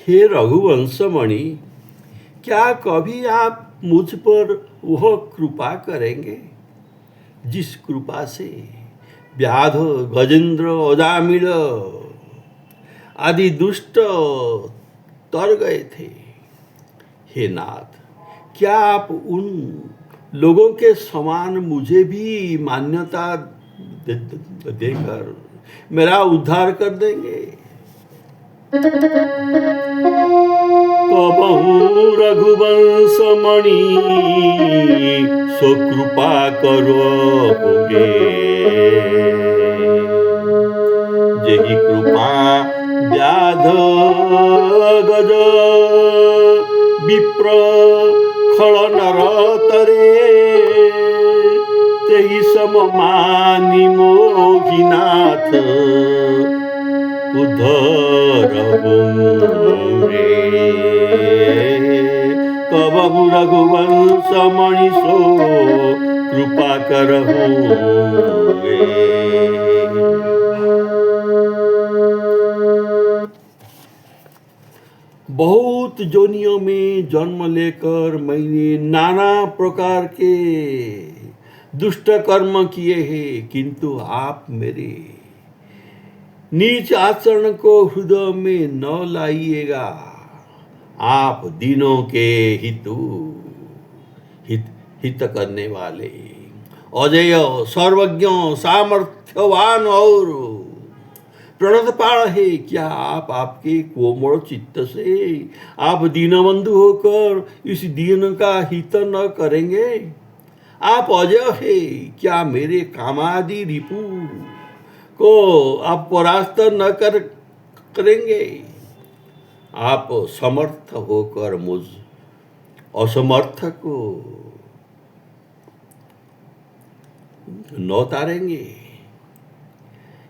हे रघुवंशमणि, क्या कभी आप मुझ पर वह कृपा करेंगे जिस कृपा से व्याध, गजेंद्र, अजामिल आदि दुष्ट तर गए थे? हे नाथ, क्या आप उन लोगों के समान मुझे भी मान्यता देकर मेरा उद्धार कर देंगे? कबहू रघुवंशमणि सो कृपा करोगे, जेहि कृपा व्याध, गज, विप्र, खल नर तरे, तेहि सम मानि मोहिनाथ उद्धरहु रे। कबहु रघुवंशमणि सो कृपा करहु रे। बहुत जोनियों में जन्म लेकर मैंने नाना प्रकार के दुष्ट कर्म किए हैं, किंतु आप मेरे नीच आचरण को हृदय में न लाइएगा। आप दीनों के हित करने वाले, अजय, सर्वज्ञ, सामर्थ्यवान और प्रणतपाल है। क्या आप आपके कोमल चित्त से आप दीनबंधु होकर इस दीन का हित न करेंगे? आप अजय है, क्या मेरे कामादि रिपु को आप परास्त न करेंगे? आप समर्थ होकर मुझ असमर्थ को न तारेंगे,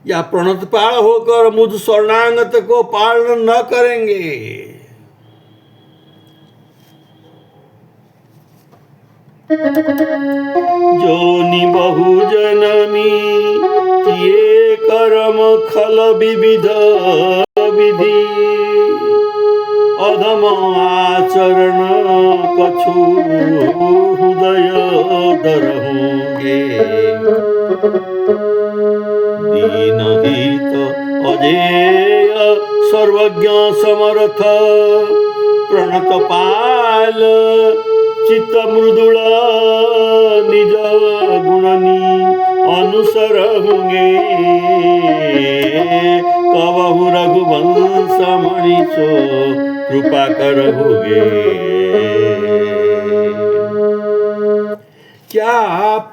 या प्रणतपाल होकर मुझ शरणागत को पालन न करेंगे? जोनि बहु जनमी किए कर्म खल विविध विधि, अधम आचरण कछु हृदय धरहोंगे। दीन हित अजेय सर्वज्ञ समर्थ प्रणतपाल चित्त मृदुल निज गुणनी अनुसर होंगे। कबहु रघुवंशमणि सो कृपा करहोगे। क्या आप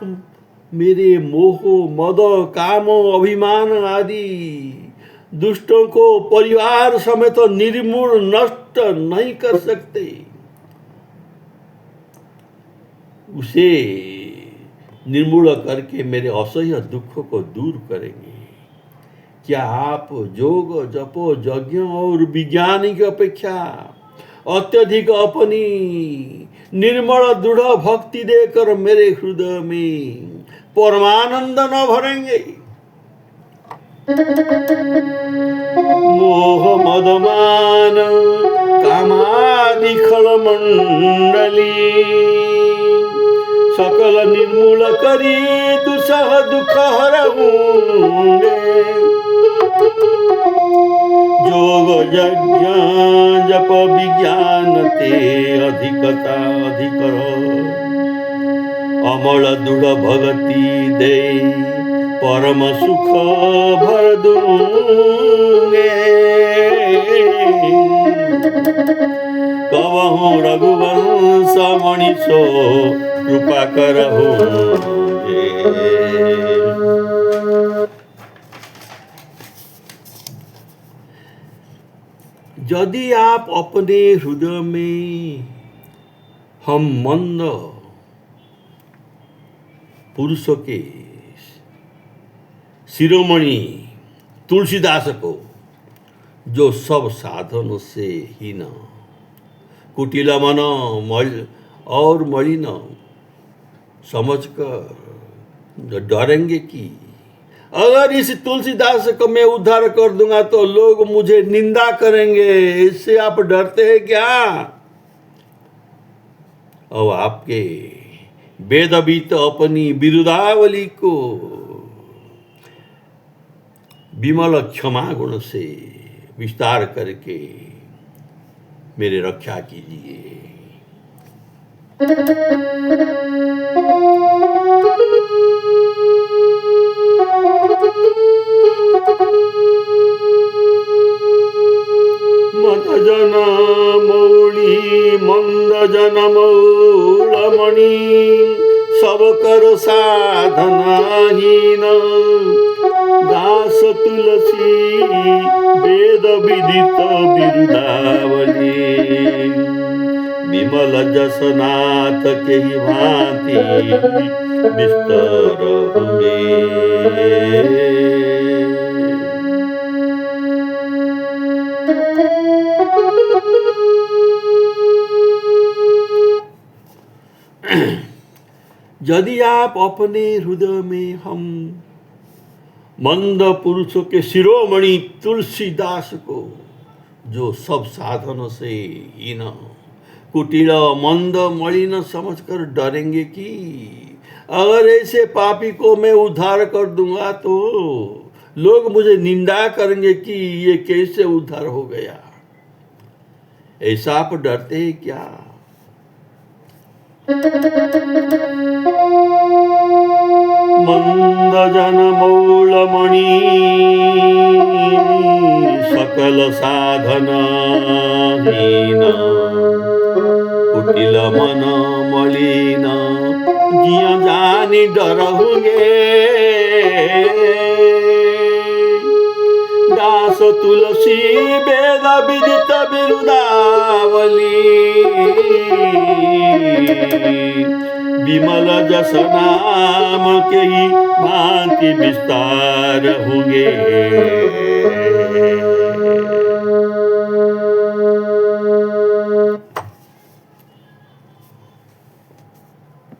मेरे मोह, मद, काम, अभिमान आदि दुष्टों को परिवार समेत निर्मूल नष्ट नहीं कर सकते? उसे निर्मूल करके मेरे असह्य दुख को दूर करेंगे। क्या आप योग, जप, यज्ञ और विज्ञान की अपेक्षा अत्यधिक अपनी निर्मल दृढ़ भक्ति देकर मेरे हृदय में परमानंद न भरेंगे? मोह मदमान कामादि खल मंडली, सकल निर्मूल करी दुसह दुख हरऊंगे। योग, यज्ञ, जप, विज्ञान ते अधिकता अधिकर, अमल दृढ़ भगति दे परम सुख भर दूंगे। कबहु रघुवंशमणि सो कृपा करहोगे। यदि आप अपने हृदय में हम मंद पुरुष के शिरोमणि तुलसीदास को, जो सब साधनों से हीन, कुटिल मन और मलिन समझकर डरेंगे कि अगर इस तुलसीदास को मैं उद्धार कर दूंगा तो लोग मुझे निंदा करेंगे, इससे आप डरते हैं क्या? और आपके वेद भी तो अपनी बिरुदावली को विमल क्षमा गुण से विस्तार करके मेरे रक्षा कीजिए। मत जन मौली मंद जन मौलमणि सब कर साधनाहीन दास तुलसी वेद विदित बिरुदावली विमल जसनाथ के भांति विस्तार होंगे। यदि आप अपने हृदय में हम मंद पुरुषों के शिरोमणि तुलसीदास को, जो सब साधनों से हीन कुटिल मंद मलिन समझकर डरेंगे कि अगर ऐसे पापी को मैं उद्धार कर दूंगा तो लोग मुझे निंदा करेंगे कि ये कैसे उद्धार हो गया, ऐसा आप डरते हैं क्या? मंद जन मौलमणि सकल साधन हीन कुटिल मन मलिन जिया जानी डरहुंगे दास तुलसी वेद विदित बिरुदावली विमल जस नाम के ही भांति विस्तार होंगे।